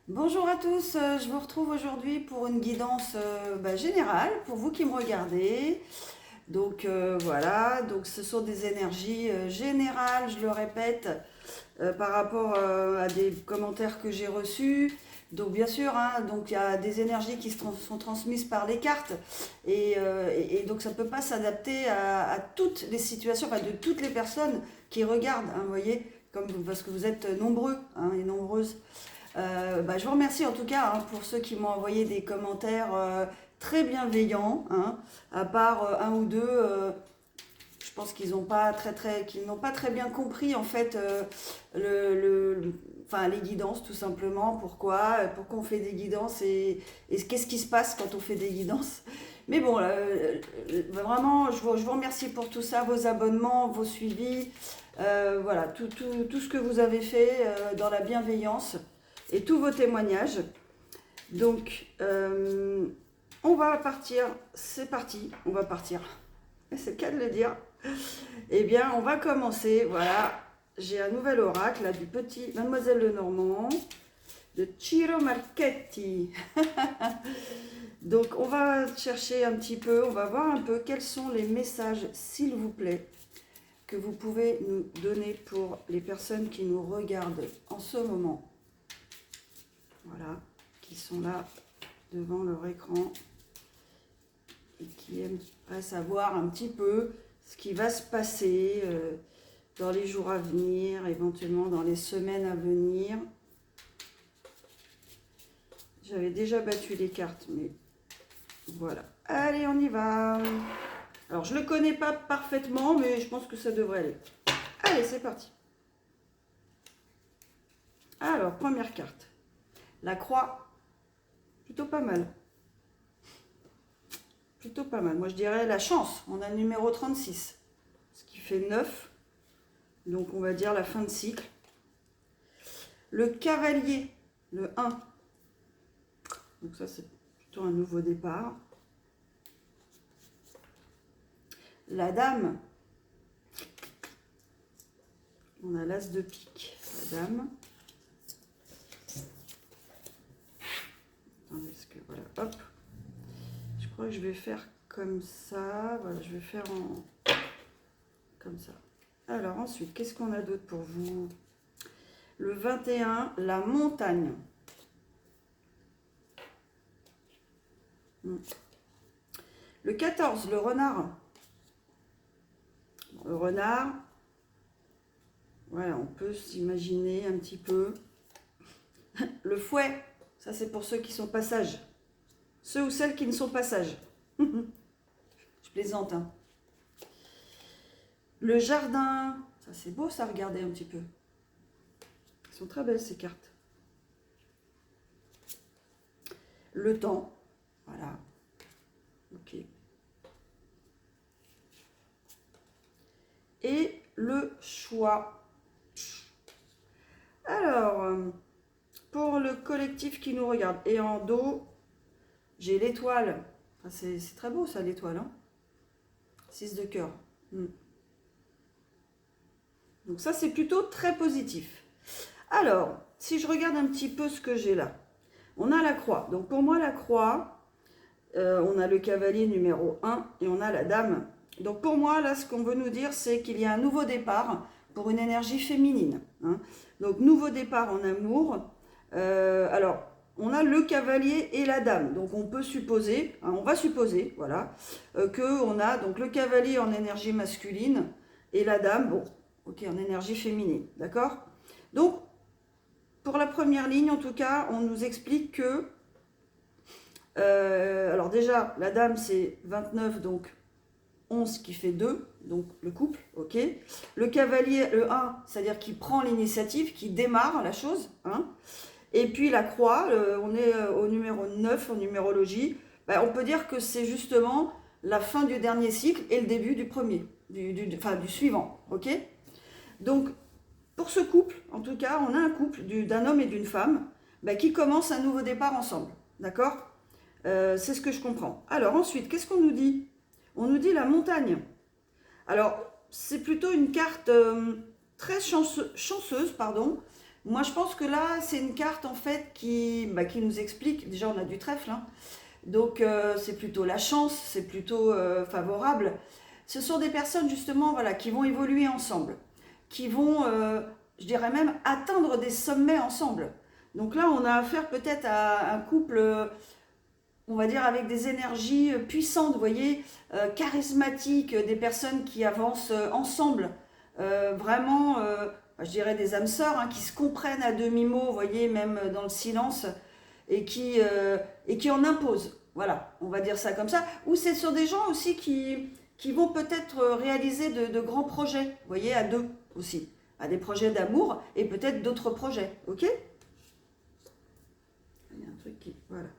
Bonjour à tous, je vous retrouve aujourd'hui pour une guidance générale pour vous qui me regardez. Voilà, donc ce sont des énergies générales, je le répète, par rapport à des commentaires que j'ai reçus. Donc bien sûr, hein, donc il y a des énergies qui sont transmises par les cartes et donc ça ne peut pas s'adapter à toutes les situations, enfin de toutes les personnes qui regardent, hein, vous voyez, parce que vous êtes nombreux hein, et nombreuses. Je vous remercie en tout cas hein, pour ceux qui m'ont envoyé des commentaires très bienveillants, hein, à part un ou deux, je pense qu'ils n'ont pas très bien compris en fait enfin, les guidances tout simplement. Pourquoi on fait des guidances et qu'est-ce qui se passe quand on fait des guidances. Mais bon, vraiment, je vous remercie pour tout ça, vos abonnements, vos suivis, voilà, tout ce que vous avez fait dans la bienveillance et tous vos témoignages. Donc, on va partir, c'est parti, on va partir. C'est le cas de le dire. Eh bien, on va commencer, voilà. J'ai un nouvel oracle, là, du petit Mademoiselle Lenormand, de Ciro Marchetti. Donc, on va chercher un petit peu, on va voir un peu quels sont les messages, s'il vous plaît, que vous pouvez nous donner pour les personnes qui nous regardent en ce moment. Voilà, qui sont là devant leur écran et qui aimeraient savoir un petit peu ce qui va se passer dans les jours à venir, éventuellement dans les semaines à venir. J'avais déjà battu les cartes, mais voilà. Allez, on y va. Alors, je ne le connais pas parfaitement, mais je pense que ça devrait aller. Allez, c'est parti. Alors, première carte. La croix. Plutôt pas mal. Plutôt pas mal. Moi, je dirais la chance. On a le numéro 36, ce qui fait 9. Donc, on va dire la fin de cycle. Le cavalier, le 1. Donc, ça, c'est plutôt un nouveau départ. La dame. On a l'as de pique, la dame. Attendez, parce que voilà, hop. Je crois que je vais faire comme ça. Voilà, je vais faire comme ça. Alors ensuite, qu'est-ce qu'on a d'autre pour vous? Le 21, la montagne. Le 14, le renard. Le renard, voilà, on peut s'imaginer un petit peu. Le fouet, ça c'est pour ceux qui sont pas sages. Ceux ou celles qui ne sont pas sages. Je plaisante, hein. Le jardin, ça c'est beau ça, regardez un petit peu. Elles sont très belles ces cartes. Le temps, voilà. Ok. Et le choix. Alors, pour le collectif qui nous regarde, et en dos, j'ai l'étoile. Enfin, c'est très beau ça, l'étoile, hein. 6 de cœur. Donc ça, c'est plutôt très positif. Alors, si je regarde un petit peu ce que j'ai là, on a la croix. Donc pour moi, la croix, on a le cavalier numéro 1 et on a la dame. Donc pour moi, là, ce qu'on veut nous dire, c'est qu'il y a un nouveau départ pour une énergie féminine, hein. Donc nouveau départ en amour. Alors, on a le cavalier et la dame. Donc on peut supposer, hein, on va supposer, voilà, qu'on a donc le cavalier en énergie masculine et la dame, bon, ok, en énergie féminine, d'accord? Donc, pour la première ligne, en tout cas, on nous explique que, alors déjà, la dame, c'est 29, donc 11 qui fait 2, donc le couple, ok. Le cavalier, le 1, c'est-à-dire qui prend l'initiative, qui démarre la chose, hein. Et puis la croix, on est au numéro 9 en numérologie, on peut dire que c'est justement la fin du dernier cycle et le début du premier, enfin du suivant, ok. Donc, pour ce couple, en tout cas, on a un couple d'un homme et d'une femme qui commence un nouveau départ ensemble. D'accord? C'est ce que je comprends. Alors ensuite, qu'est-ce qu'on nous dit? On nous dit la montagne. Alors, c'est plutôt une carte très chanceuse, pardon, Moi, je pense que là, c'est une carte en fait qui nous explique. Déjà, on a du trèfle, hein. Donc, c'est plutôt la chance, c'est plutôt favorable. Ce sont des personnes justement, voilà, qui vont évoluer ensemble, qui vont, je dirais même, atteindre des sommets ensemble. Donc là, on a affaire peut-être à un couple, on va dire, avec des énergies puissantes, vous voyez, charismatiques, des personnes qui avancent ensemble, vraiment, je dirais des âmes sœurs, hein, qui se comprennent à demi-mot, vous voyez, même dans le silence, et qui en imposent. Voilà, on va dire ça comme ça. Ou c'est sur des gens aussi qui vont peut-être réaliser de grands projets, vous voyez, à deux aussi, à des projets d'amour et peut-être d'autres projets, ok? Il y a un truc qui... Voilà.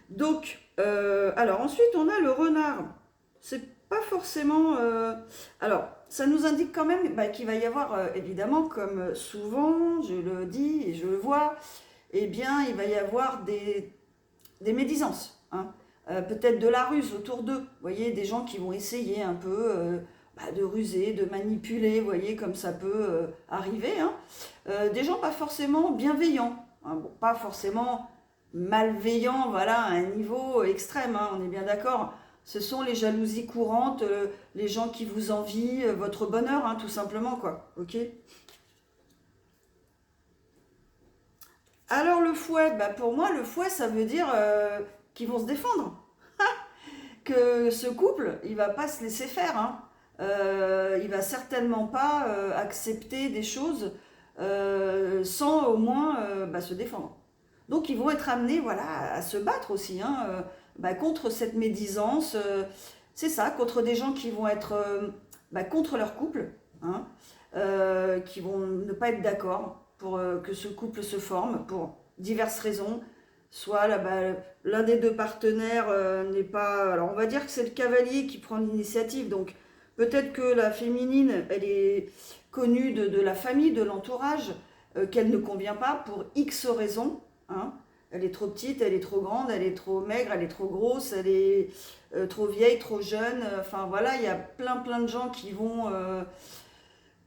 Donc, alors ensuite, on a le renard. C'est pas forcément... alors, ça nous indique quand même qu'il va y avoir, évidemment, comme souvent, je le dis et je le vois, eh bien, il va y avoir des médisances, hein. Peut-être de la ruse autour d'eux. Vous voyez, des gens qui vont essayer un peu de ruser, de manipuler, vous voyez, comme ça peut arriver, hein. Des gens pas forcément bienveillants, hein. Bon, pas forcément malveillants, voilà, à un niveau extrême, hein, on est bien d'accord. Ce sont les jalousies courantes, les gens qui vous envient votre bonheur, hein, tout simplement, quoi. Ok? Alors le fouet, pour moi, le fouet, ça veut dire qu'ils vont se défendre. Que ce couple, il va pas se laisser faire, hein. Il va certainement pas accepter des choses sans au moins se défendre. Donc ils vont être amenés, voilà, à se battre aussi, hein, contre cette médisance. C'est ça, contre des gens qui vont être contre leur couple, hein, qui vont ne pas être d'accord pour que ce couple se forme pour diverses raisons. Soit là, l'un des deux partenaires n'est pas... Alors on va dire que c'est le cavalier qui prend l'initiative. Donc peut-être que la féminine, elle est connue de la famille, de l'entourage, qu'elle ne convient pas pour X raisons, hein. Elle est trop petite, elle est trop grande, elle est trop maigre, elle est trop grosse, elle est trop vieille, trop jeune. Enfin voilà, il y a plein de gens qui vont...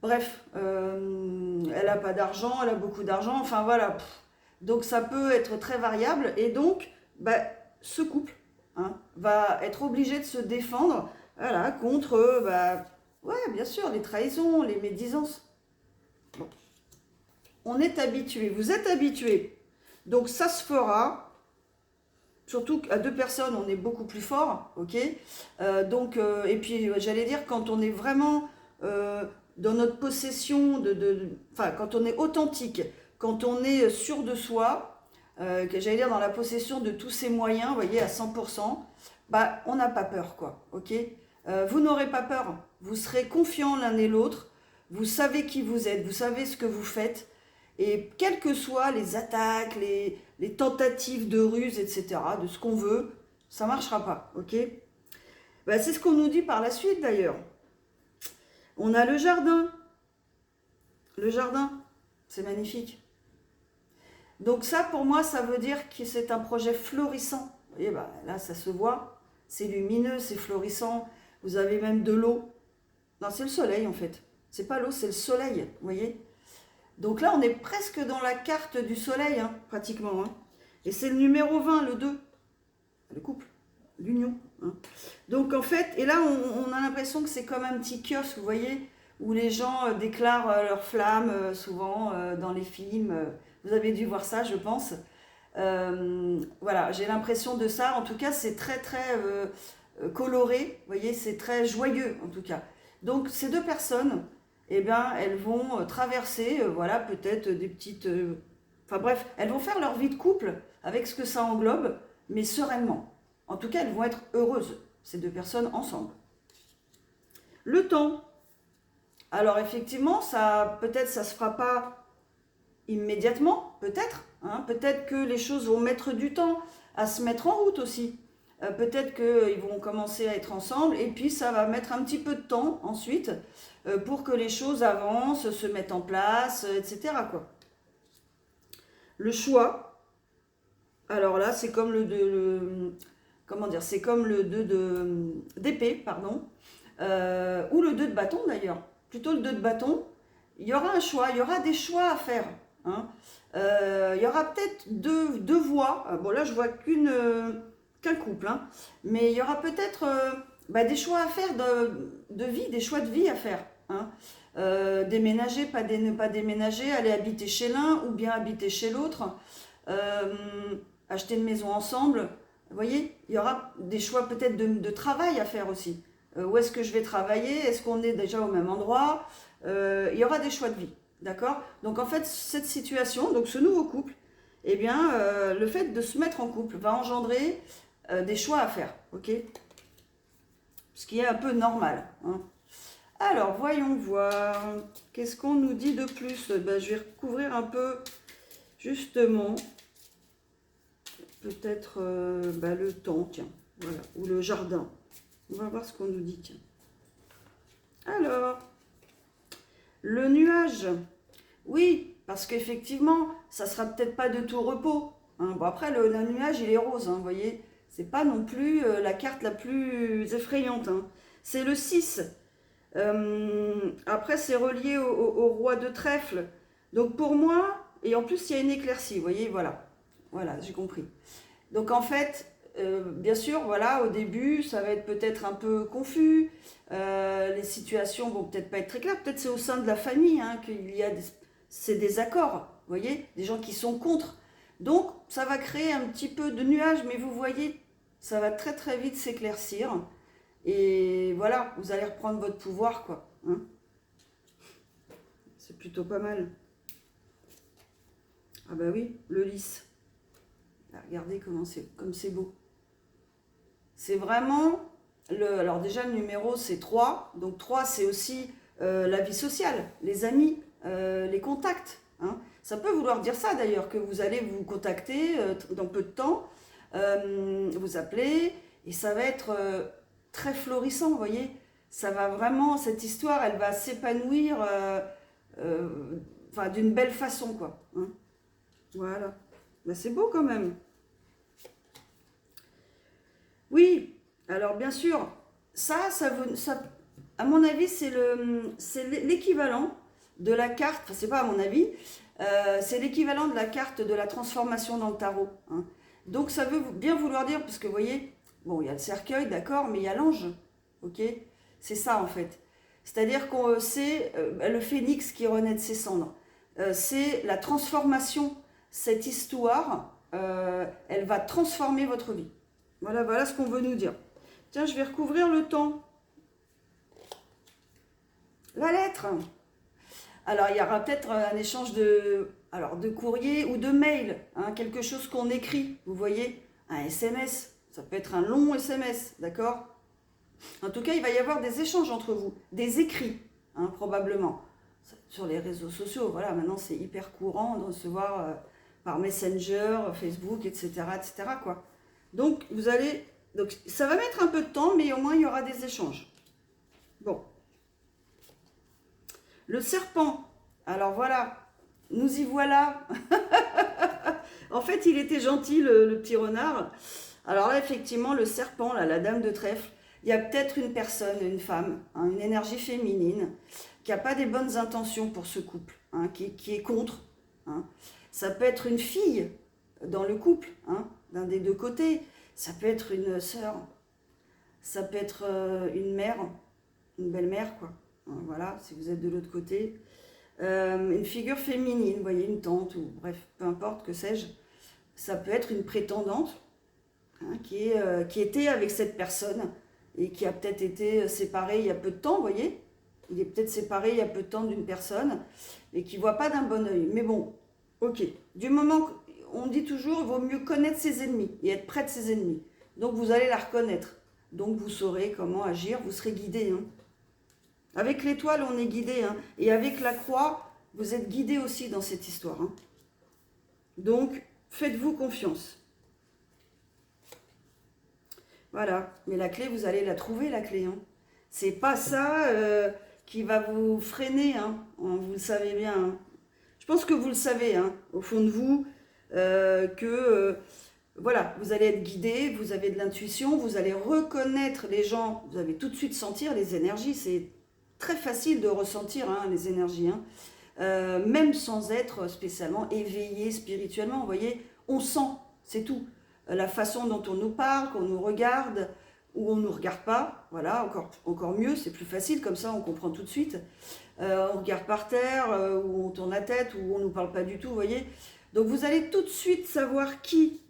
bref, elle n'a pas d'argent, elle a beaucoup d'argent, enfin voilà. Donc ça peut être très variable et donc ce couple, hein, va être obligé de se défendre, voilà, contre, ouais, bien sûr, les trahisons, les médisances. Bon. On est habitué, vous êtes habitué. Donc ça se fera, surtout qu'à deux personnes, on est beaucoup plus fort, ok? Et puis j'allais dire, quand on est vraiment dans notre possession, enfin, quand on est authentique, quand on est sûr de soi, que j'allais dire dans la possession de tous ses moyens, vous voyez, à 100%, on n'a pas peur, quoi, ok? Vous n'aurez pas peur, vous serez confiants l'un et l'autre, vous savez qui vous êtes, vous savez ce que vous faites, et quelles que soient les attaques, les tentatives de ruse, etc., de ce qu'on veut, ça ne marchera pas, ok? C'est ce qu'on nous dit par la suite, d'ailleurs. On a le jardin. Le jardin, c'est magnifique. Donc ça, pour moi, ça veut dire que c'est un projet florissant. Vous voyez, là, ça se voit. C'est lumineux, c'est florissant. Vous avez même de l'eau. Non, c'est le soleil, en fait. C'est pas l'eau, c'est le soleil, vous voyez. Donc là, on est presque dans la carte du soleil, hein, pratiquement, hein. Et c'est le numéro 20, le 2. Le couple, l'union, hein. Donc en fait, et là, on a l'impression que c'est comme un petit kiosque, vous voyez, où les gens déclarent leurs flammes, souvent dans les films. Vous avez dû voir ça, je pense. Voilà, j'ai l'impression de ça. En tout cas, c'est très coloré. Vous voyez, c'est très joyeux, en tout cas. Donc, ces deux personnes, eh bien, elles vont traverser, voilà, peut-être des petites... Enfin bref, elles vont faire leur vie de couple avec ce que ça englobe, mais sereinement. En tout cas, elles vont être heureuses, ces deux personnes ensemble. Le temps. Alors effectivement, peut-être ça se fera pas immédiatement, peut-être, hein, peut-être que les choses vont mettre du temps à se mettre en route aussi. Peut-être qu'ils vont commencer à être ensemble et puis ça va mettre un petit peu de temps ensuite pour que les choses avancent, se mettent en place, etc., quoi. Le choix, alors là, c'est comme comment dire, c'est comme le 2 d'épée, pardon, ou le 2 de bâton d'ailleurs. Plutôt le 2 de bâton, il y aura un choix, il y aura des choix à faire. hein. Il y aura peut-être deux voies. Bon, là, je vois qu'un couple, hein. Mais il y aura peut-être des choix à faire de vie, des choix de vie à faire, hein. Déménager, ne pas déménager, aller habiter chez l'un ou bien habiter chez l'autre, euh, acheter une maison ensemble. Vous voyez, il y aura des choix peut-être de travail à faire aussi. Où est-ce que je vais travailler? Est-ce qu'on est déjà au même endroit? Il y aura des choix de vie, d'accord? Donc en fait, cette situation, donc ce nouveau couple, eh bien, le fait de se mettre en couple va engendrer des choix à faire, ok? Ce qui est un peu normal, hein. Alors, voyons voir. Qu'est-ce qu'on nous dit de plus? Je vais recouvrir un peu, justement, peut-être le temps, tiens, voilà, ou le jardin. On va voir ce qu'on nous dit, tiens. Alors, le nuage. Oui, parce qu'effectivement, ça sera peut-être pas de tout repos, hein. Bon, après, le nuage, il est rose, hein, vous voyez. C'est pas non plus la carte la plus effrayante, hein. C'est le 6. Après, c'est relié au roi de trèfle. Donc, pour moi, et en plus, il y a une éclaircie, vous voyez, voilà. Voilà, j'ai compris. Donc, en fait, bien sûr, voilà, au début, ça va être peut-être un peu confus. Les situations vont peut-être pas être très claires. Peut-être c'est au sein de la famille, hein, qu'il y a ces désaccords, vous voyez, des gens qui sont contre. Donc, ça va créer un petit peu de nuages, mais vous voyez, ça va très très vite s'éclaircir. Et voilà, vous allez reprendre votre pouvoir, quoi, hein. C'est plutôt pas mal. Ah bah oui, le lys. Là, regardez comme c'est beau. C'est vraiment, alors déjà le numéro c'est 3. Donc 3 c'est aussi la vie sociale, les amis, les contacts, hein. Ça peut vouloir dire ça d'ailleurs, que vous allez vous contacter dans peu de temps, vous appeler, et ça va être très florissant, vous voyez. Ça va vraiment, cette histoire, elle va s'épanouir d'une belle façon, quoi, hein. Voilà. C'est beau quand même. Oui, alors bien sûr, ça à mon avis, c'est l'équivalent de la carte, enfin c'est pas à mon avis, c'est l'équivalent de la carte de la transformation dans le tarot, hein. Donc ça veut bien vouloir dire, parce que vous voyez, bon, il y a le cercueil, d'accord, mais il y a l'ange, ok? C'est ça en fait. C'est-à-dire que c'est le phénix qui renaît de ses cendres. C'est la transformation, cette histoire, elle va transformer votre vie. Voilà ce qu'on veut nous dire. Tiens, je vais recouvrir le temps. La lettre. Alors, il y aura peut-être un échange de courrier ou de mail, hein, quelque chose qu'on écrit, vous voyez, un SMS. Ça peut être un long SMS, d'accord? En tout cas, il va y avoir des échanges entre vous, des écrits, hein, probablement. Sur les réseaux sociaux, voilà, maintenant c'est hyper courant de recevoir par Messenger, Facebook, etc., etc., quoi. Donc, donc, ça va mettre un peu de temps, mais au moins, il y aura des échanges. Bon. Le serpent. Alors, voilà. Nous y voilà. En fait, il était gentil, le petit renard. Alors là, effectivement, le serpent, là, la dame de trèfle, il y a peut-être une personne, une femme, hein, une énergie féminine, qui n'a pas des bonnes intentions pour ce couple, hein, qui est contre, hein. Ça peut être une fille dans le couple, hein, d'un des deux côtés. Ça peut être une sœur, ça peut être une mère, une belle-mère, quoi. Voilà, si vous êtes de l'autre côté. Une figure féminine, vous voyez, une tante, ou bref, peu importe, que sais-je. Ça peut être une prétendante, hein, qui était avec cette personne et qui a peut-être été séparée il y a peu de temps, vous voyez. Il est peut-être séparé il y a peu de temps d'une personne et qui ne voit pas d'un bon oeil. Mais bon, ok. Du moment qu'on dit toujours, il vaut mieux connaître ses ennemis et être près de ses ennemis. Donc vous allez la reconnaître. Donc vous saurez comment agir, vous serez guidé, hein. Avec l'étoile, on est guidé, hein. Et avec la croix, vous êtes guidé aussi dans cette histoire, hein. Donc, faites-vous confiance. Voilà. Mais la clé, vous allez la trouver, la clé, hein. C'est pas ça qui va vous freiner, hein. Vous le savez bien, hein. Je pense que vous le savez, hein, au fond de vous, voilà, vous allez être guidé, vous avez de l'intuition, vous allez reconnaître les gens, vous allez tout de suite sentir les énergies. C'est très facile de ressentir, hein, les énergies, hein. même sans être spécialement éveillé spirituellement. Vous voyez, on sent, c'est tout. La façon dont on nous parle, qu'on nous regarde, ou on ne nous regarde pas, voilà, encore mieux, c'est plus facile, comme ça on comprend tout de suite. On regarde par terre, ou on tourne la tête, ou on ne nous parle pas du tout, vous voyez. Donc vous allez tout de suite savoir qui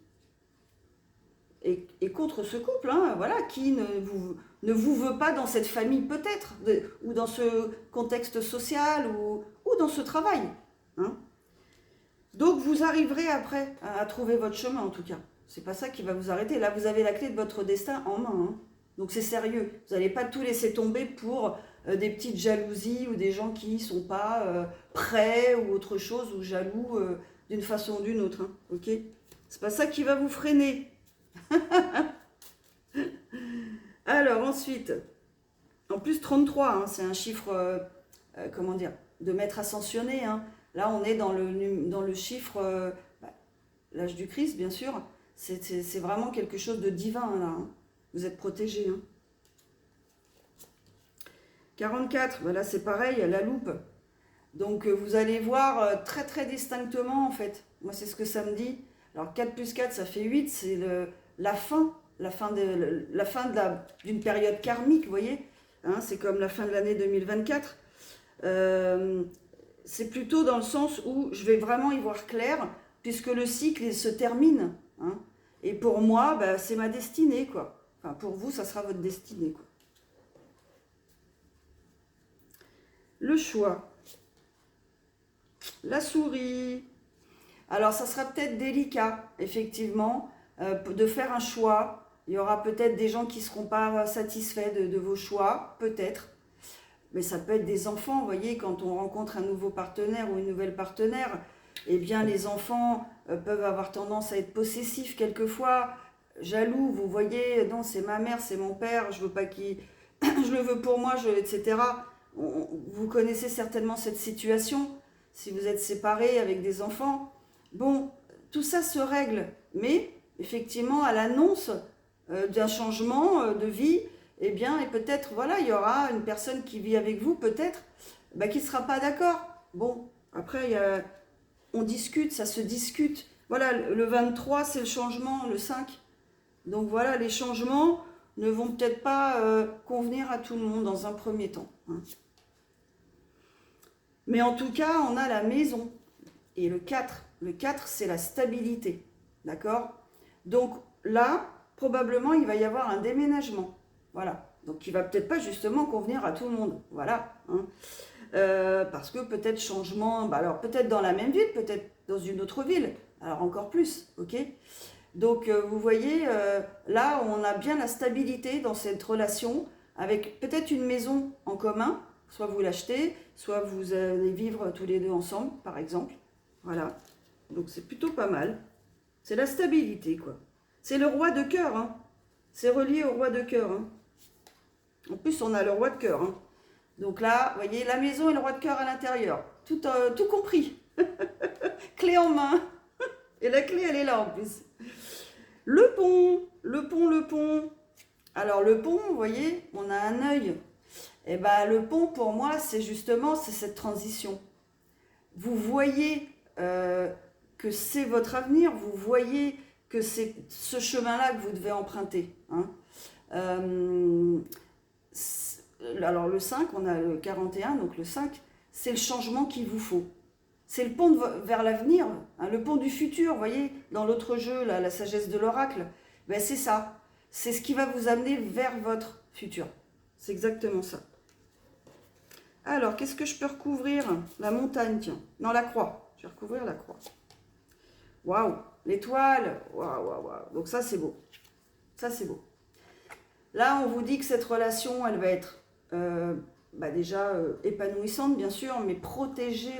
est contre ce couple, hein, voilà, qui ne vous veut pas dans cette famille peut-être, ou dans ce contexte social, ou dans ce travail. Hein. Donc vous arriverez après à trouver votre chemin en tout cas. C'est pas ça qui va vous arrêter. Là, vous avez la clé de votre destin en main. Hein. Donc c'est sérieux. Vous n'allez pas tout laisser tomber pour des petites jalousies ou des gens qui ne sont pas prêts ou autre chose, ou jaloux d'une façon ou d'une autre. Hein. Ok ? C'est pas ça qui va vous freiner. Alors ensuite, en plus 33, hein, c'est un chiffre, comment dire, de maître ascensionné. Hein. Là, on est dans le chiffre, l'âge du Christ, bien sûr. C'est vraiment quelque chose de divin, là. Hein. Vous êtes protégés. Hein. 44, là c'est pareil, la loupe. Donc, vous allez voir très, très distinctement, en fait. Moi, c'est ce que ça me dit. Alors, 4 plus 4, ça fait 8. C'est la fin d'une période karmique, vous voyez. Hein, c'est comme la fin de l'année 2024. C'est plutôt dans le sens où je vais vraiment y voir clair, puisque le cycle il se termine. Hein. Et pour moi, c'est ma destinée, quoi. Enfin, pour vous, ça sera votre destinée, quoi. Le choix. La souris. Alors, ça sera peut-être délicat, effectivement, de faire un choix. Il y aura peut-être des gens qui ne seront pas satisfaits de vos choix, peut-être. Mais ça peut être des enfants, vous voyez, quand on rencontre un nouveau partenaire ou une nouvelle partenaire, eh bien les enfants peuvent avoir tendance à être possessifs quelquefois, jaloux, vous voyez, non c'est ma mère, c'est mon père, je veux pas qu'il... je le veux pour moi, etc. Vous connaissez certainement cette situation, si vous êtes séparés avec des enfants. Bon, tout ça se règle, mais effectivement à l'annonce d'un changement de vie, eh bien, et peut-être, voilà, il y aura une personne qui vit avec vous, peut-être, qui ne sera pas d'accord. Bon, après, on discute, ça se discute. Voilà, le 23, c'est le changement, le 5. Donc voilà, les changements ne vont peut-être pas convenir à tout le monde dans un premier temps. Hein. Mais en tout cas, on a la maison. Et le 4. Le 4, c'est la stabilité. D'accord ? Donc là, probablement, il va y avoir un déménagement. Voilà, donc il va peut-être pas justement convenir à tout le monde, voilà. Hein. Parce que peut-être changement, alors peut-être dans la même ville, peut-être dans une autre ville, alors encore plus, ok. Donc vous voyez, là on a bien la stabilité dans cette relation, avec peut-être une maison en commun, soit vous l'achetez, soit vous allez vivre tous les deux ensemble, par exemple, voilà. Donc c'est plutôt pas mal, c'est la stabilité, quoi. C'est le roi de cœur, hein. C'est relié au roi de cœur, hein. En plus, on a le roi de cœur. Hein. Donc là, vous voyez, la maison et le roi de cœur à l'intérieur. Tout compris. Clé en main. Et la clé, elle est là en plus. Le pont. Alors le pont, vous voyez, on a un œil. Et bien, le pont, pour moi, c'est cette transition. Vous voyez que c'est votre avenir. Vous voyez que c'est ce chemin-là que vous devez emprunter. Hein. Alors le 5, on a le 41, donc le 5, c'est le changement qu'il vous faut. C'est le pont vers l'avenir, hein, le pont du futur, vous voyez, dans l'autre jeu, là, la sagesse de l'oracle, ben c'est ça. C'est ce qui va vous amener vers votre futur. C'est exactement ça. Alors, qu'est-ce que je peux recouvrir? La montagne, tiens. Non, la croix. Je vais recouvrir la croix. Waouh, l'étoile. Waouh. Donc ça, c'est beau. Ça, c'est beau. Là, on vous dit que cette relation, elle va être déjà épanouissante, bien sûr, mais protégée,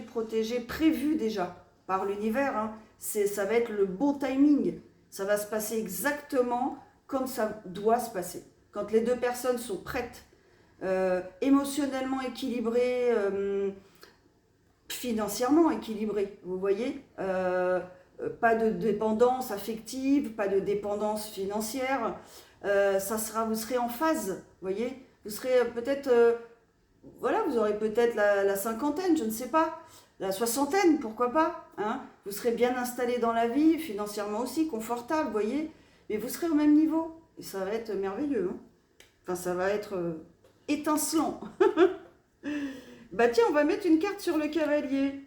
prévue déjà par l'univers. Hein. Ça va être le bon timing. Ça va se passer exactement comme ça doit se passer. Quand les deux personnes sont prêtes, émotionnellement équilibrées, financièrement équilibrées, vous voyez, pas de dépendance affective, pas de dépendance financière. Vous serez en phase, vous voyez, vous serez peut-être, vous aurez peut-être la cinquantaine, je ne sais pas, la soixantaine, pourquoi pas, hein? Vous serez bien installé dans la vie, financièrement aussi, confortable, vous voyez, mais vous serez au même niveau. Et ça va être merveilleux, hein. Enfin, ça va être étincelant. Bah tiens, on va mettre une carte sur le cavalier.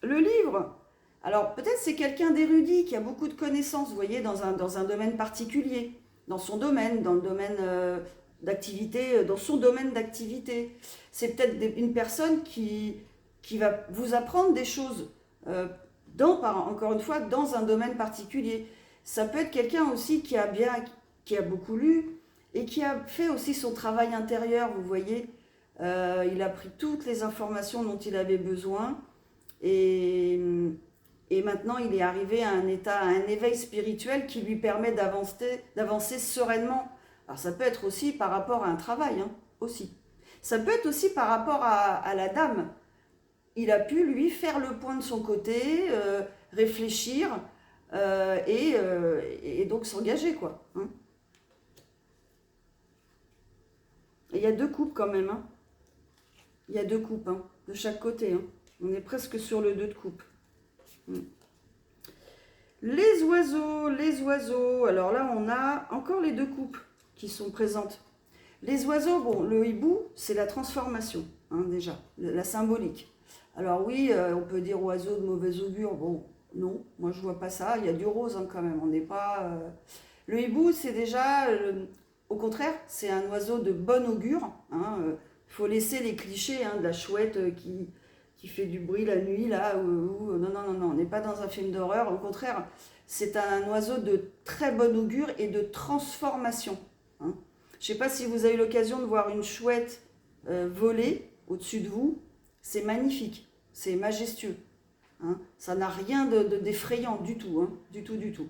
Le livre. Alors, peut-être c'est quelqu'un d'érudit qui a beaucoup de connaissances, vous voyez, dans un domaine particulier, dans son domaine, dans le domaine d'activité, dans son domaine d'activité. C'est peut-être une personne qui va vous apprendre des choses, encore une fois, dans un domaine particulier. Ça peut être quelqu'un aussi qui a beaucoup lu et qui a fait aussi son travail intérieur, vous voyez. Il a pris toutes les informations dont il avait besoin et, et maintenant il est arrivé à un état, à un éveil spirituel qui lui permet d'avancer sereinement. Alors ça peut être aussi par rapport à un travail, hein, aussi. Ça peut être aussi par rapport à la dame. Il a pu, lui, faire le point de son côté, réfléchir et donc s'engager, quoi, hein. Et il y a deux coupes quand même, hein. Il y a deux coupes, hein, de chaque côté, hein. On est presque sur le 2 de coupe. Les oiseaux. Alors là, on a encore les 2 coupes qui sont présentes. Les oiseaux, bon, le hibou, c'est la transformation, hein, déjà, la symbolique. Alors oui, on peut dire oiseau de mauvais augure. Bon, non, moi je vois pas ça. Il y a du rose, hein, quand même. On n'est pas. Le hibou, c'est déjà, au contraire, c'est un oiseau de bon augure, hein. Il faut laisser les clichés, hein, de la chouette qui fait du bruit la nuit, là. Non, non, non, non, on n'est pas dans un film d'horreur. Au contraire, c'est un oiseau de très bon augure et de transformation, hein. Je ne sais pas si vous avez eu l'occasion de voir une chouette voler au-dessus de vous. C'est magnifique, c'est majestueux, hein. Ça n'a rien d'effrayant du tout, hein, du tout, du tout.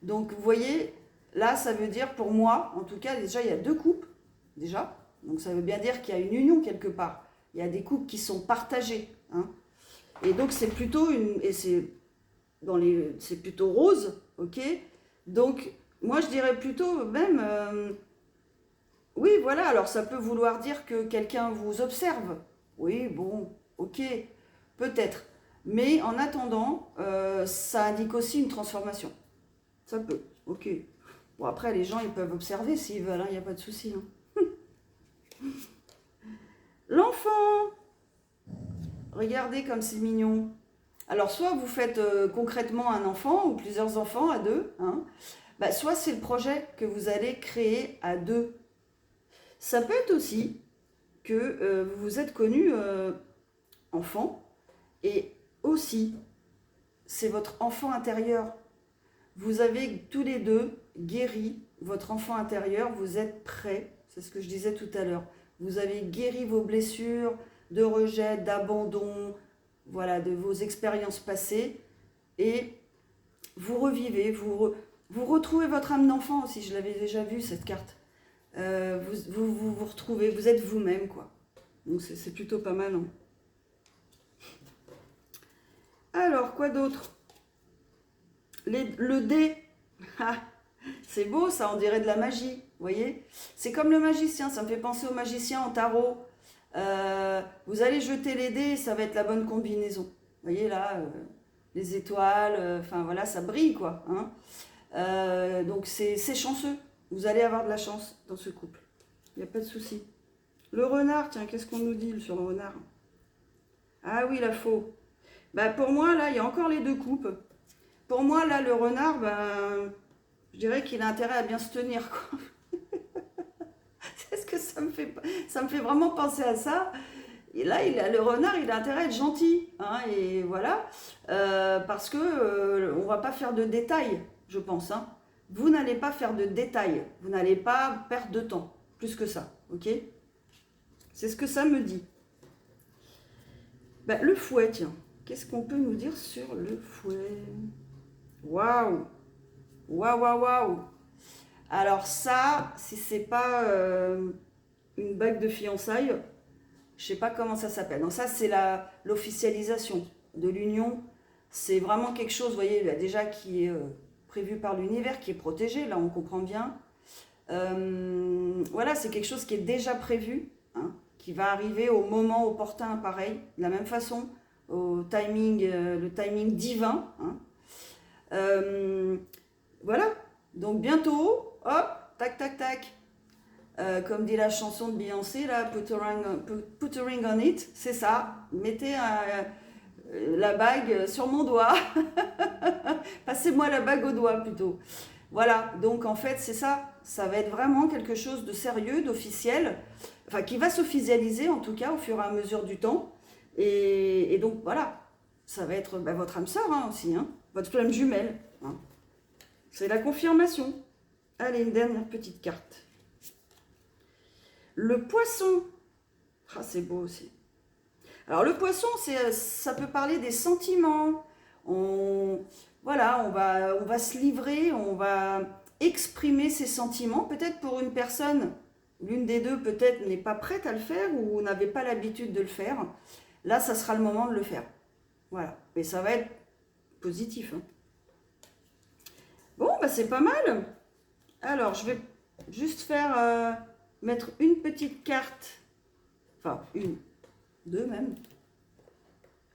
Donc vous voyez, là ça veut dire pour moi, en tout cas déjà il y a 2 coupes, déjà. Donc ça veut bien dire qu'il y a une union quelque part. Il y a des coupes qui sont partagées, hein. Et donc c'est plutôt c'est plutôt rose, ok. Donc moi je dirais plutôt même, oui voilà, alors ça peut vouloir dire que quelqu'un vous observe. Oui, bon, ok, peut-être. Mais en attendant, ça indique aussi une transformation. Ça peut, ok. Bon, après, les gens, ils peuvent observer s'ils veulent, hein, il n'y a pas de souci, hein. L'enfant, regardez comme c'est mignon. Alors, soit vous faites concrètement un enfant ou plusieurs enfants à 2, hein. Bah, soit c'est le projet que vous allez créer à 2. Ça peut être aussi que vous vous êtes connu enfant et aussi c'est votre enfant intérieur. Vous avez tous les 2 guéri votre enfant intérieur, vous êtes prêts, c'est ce que je disais tout à l'heure. Vous avez guéri vos blessures de rejet, d'abandon, voilà, de vos expériences passées et vous revivez, vous retrouvez votre âme d'enfant aussi, je l'avais déjà vu cette carte. Vous retrouvez, vous êtes vous-même, quoi. Donc c'est plutôt pas mal, hein. Alors, quoi d'autre? Le dé. Ah, c'est beau, ça, on dirait de la magie, vous voyez? C'est comme le magicien, ça me fait penser au magicien en tarot. Vous allez jeter les dés, ça va être la bonne combinaison. Vous voyez, là, les étoiles, enfin, voilà, ça brille, quoi, hein. Donc, c'est chanceux. Vous allez avoir de la chance dans ce couple. Il n'y a pas de souci. Le renard, tiens, qu'est-ce qu'on nous dit sur le renard? Ah oui, la faux. Bah, pour moi, là, il y a encore les 2 coupes. Pour moi, là, le renard, ben, je dirais qu'il a intérêt à bien se tenir, quoi. C'est ce que ça me fait vraiment penser à ça. Et là, le renard, il a intérêt à être gentil, hein, et voilà. Parce que on va pas faire de détails, je pense, hein. Vous n'allez pas faire de détails. Vous n'allez pas perdre de temps. Plus que ça, ok? C'est ce que ça me dit. Ben, le fouet, tiens. Qu'est-ce qu'on peut nous dire sur le fouet? Waouh! Waouh, waouh, waouh! Alors ça, si c'est pas une bague de fiançailles, je sais pas comment ça s'appelle. Donc ça, c'est l'officialisation de l'union. C'est vraiment quelque chose, vous voyez, déjà qui est prévu par l'univers, qui est protégé, là on comprend bien. Voilà, c'est quelque chose qui est déjà prévu, hein, qui va arriver au moment opportun, pareil, de la même façon. au timing, le timing divin. Hein. Voilà, donc bientôt, hop, tac, tac, tac. Comme dit la chanson de Beyoncé, là, put a ring on it, c'est ça. Mettez la bague sur mon doigt. Passez-moi la bague au doigt plutôt. Voilà, donc en fait, c'est ça. Ça va être vraiment quelque chose de sérieux, d'officiel, enfin qui va s'officialiser en tout cas au fur et à mesure du temps. Et donc voilà, ça va être votre âme sœur hein, aussi, hein, votre flamme jumelle. Hein. C'est la confirmation. Allez, une dernière petite carte. Le poisson. Ah, c'est beau aussi. Alors le poisson, ça peut parler des sentiments. Voilà, on va se livrer, on va exprimer ses sentiments. Peut-être pour une personne, l'une des deux peut-être n'est pas prête à le faire ou n'avait pas l'habitude de le faire. Là, ça sera le moment de le faire. Voilà, et ça va être positif. Hein. Bon, c'est pas mal. Alors, je vais juste faire mettre une petite carte. Enfin, deux même.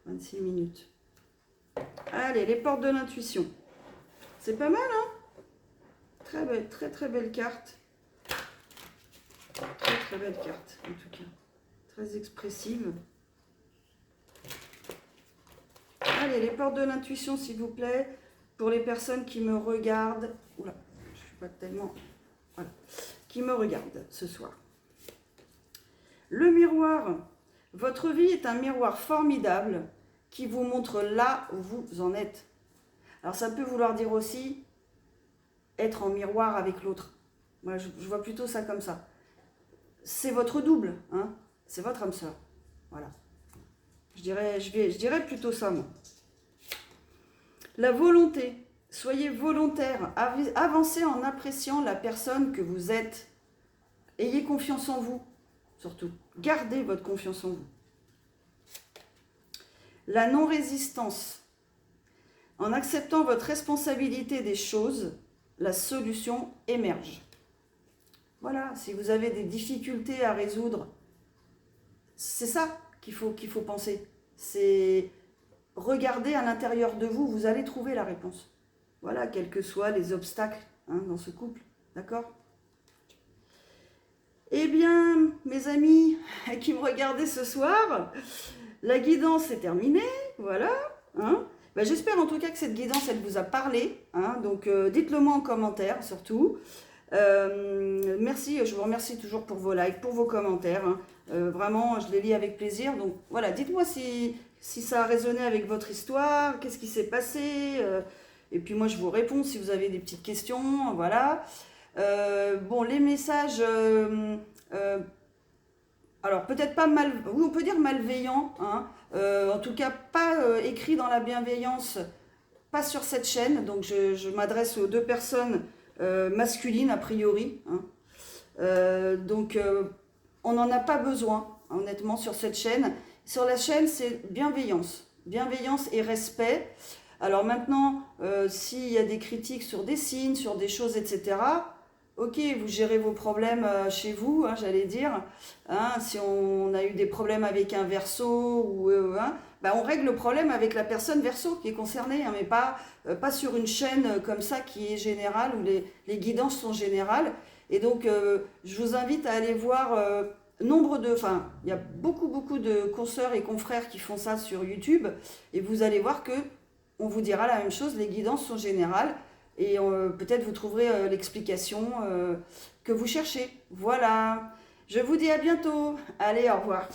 26 minutes. Allez, les portes de l'intuition. C'est pas mal, hein? Très belle, très belle carte. Très belle carte, en tout cas. Très expressive. Allez, les portes de l'intuition, s'il vous plaît. Pour les personnes qui me regardent. Oula, je ne suis pas tellement... Voilà. Qui me regardent ce soir. Le miroir. Votre vie est un miroir formidable qui vous montre là où vous en êtes. Alors ça peut vouloir dire aussi être en miroir avec l'autre. Moi, je vois plutôt ça comme ça. C'est votre double, hein, c'est votre âme sœur. Voilà. Je dirais plutôt ça, moi. La volonté. Soyez volontaire. Avancez en appréciant la personne que vous êtes. Ayez confiance en vous, surtout. Gardez votre confiance en vous. La non-résistance. En acceptant votre responsabilité des choses, la solution émerge. Voilà, si vous avez des difficultés à résoudre, c'est ça qu'il faut penser. C'est regarder à l'intérieur de vous, vous allez trouver la réponse. Voilà, quels que soient les obstacles hein, dans ce couple. D'accord ? Eh bien, mes amis qui me regardaient ce soir, la guidance est terminée, voilà. Hein. J'espère en tout cas que cette guidance, elle vous a parlé. Hein, donc, dites-le moi en commentaire, surtout. Merci, je vous remercie toujours pour vos likes, pour vos commentaires. Hein. Vraiment, je les lis avec plaisir. Donc, voilà, dites-moi si ça a résonné avec votre histoire, qu'est-ce qui s'est passé. Et puis, moi, je vous réponds si vous avez des petites questions, voilà. Bon, les messages... alors peut-être pas oui, on peut dire malveillant, hein, en tout cas pas écrit dans la bienveillance, pas sur cette chaîne, donc je m'adresse aux deux personnes masculines a priori, hein. Donc on n'en a pas besoin, honnêtement, sur cette chaîne. Sur la chaîne, c'est bienveillance et respect. Alors maintenant, s'il y a des critiques sur des signes, sur des choses, etc., ok, vous gérez vos problèmes chez vous, hein, j'allais dire. Hein, si on a eu des problèmes avec un Verseau, ou, hein, on règle le problème avec la personne Verseau qui est concernée, hein, mais pas sur une chaîne comme ça qui est générale, où les guidances sont générales. Et donc, je vous invite à aller voir il y a beaucoup de consoeurs et confrères qui font ça sur YouTube. Et vous allez voir que on vous dira la même chose, les guidances sont générales. Et peut-être vous trouverez l'explication que vous cherchez. Voilà. Je vous dis à bientôt. Allez, au revoir.